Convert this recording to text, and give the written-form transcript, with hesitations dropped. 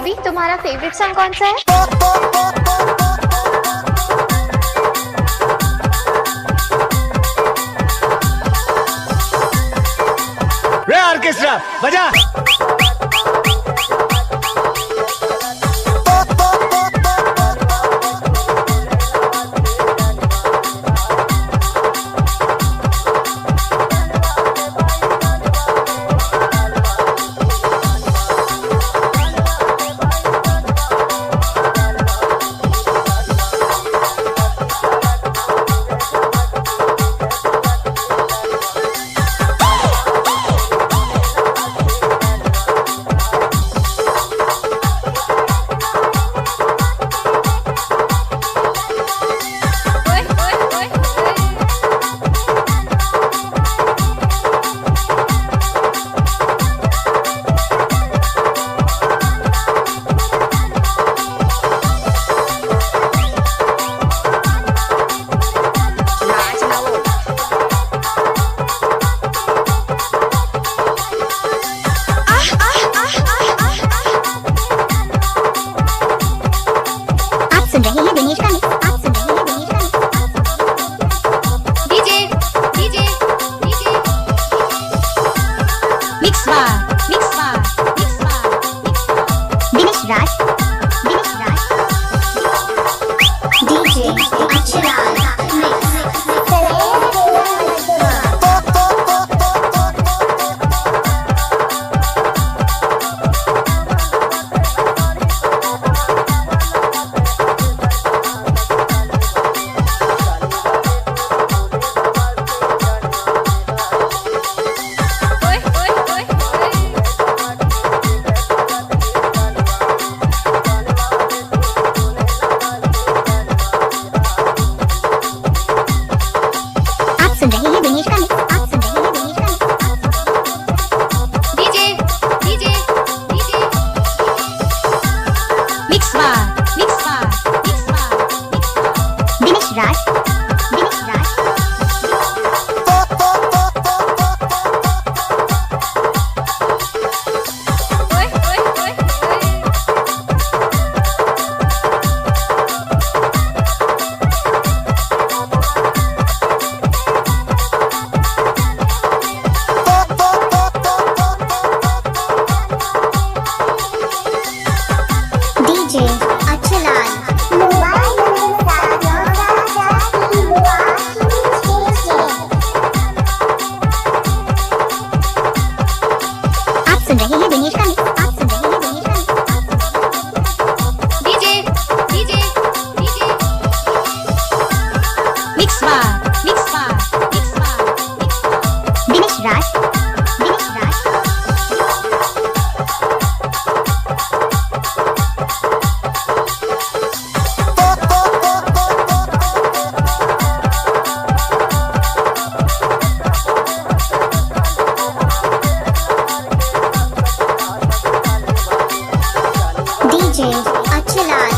Baby तुम्हारा favourite song कौन सा है? रे ऑर्केस्ट्रा बजा। सुन रहे हैं दिनेश का मिक्स, आप सुन रहे हैं दिनेश का mix. DJ DJ DJ mix बार मिक्स बार मिक्स बार दिनेश राज डीजे achhelal सुन रहे हैं दिनेश का मिक्स, आप सुन रहे हैं दिनेश का mix. DJ DJ DJ mix बार मिक्स बार मिक्स बार दिनेश राज डीजे achhelal आप सुन रहे हैं दिनेश का मिक्स, आप सुन रहे हैं दिनेश का mix. DJ DJ DJ mix बार मिक्स बार मिक्स बार दिनेश राज डीजे achhelal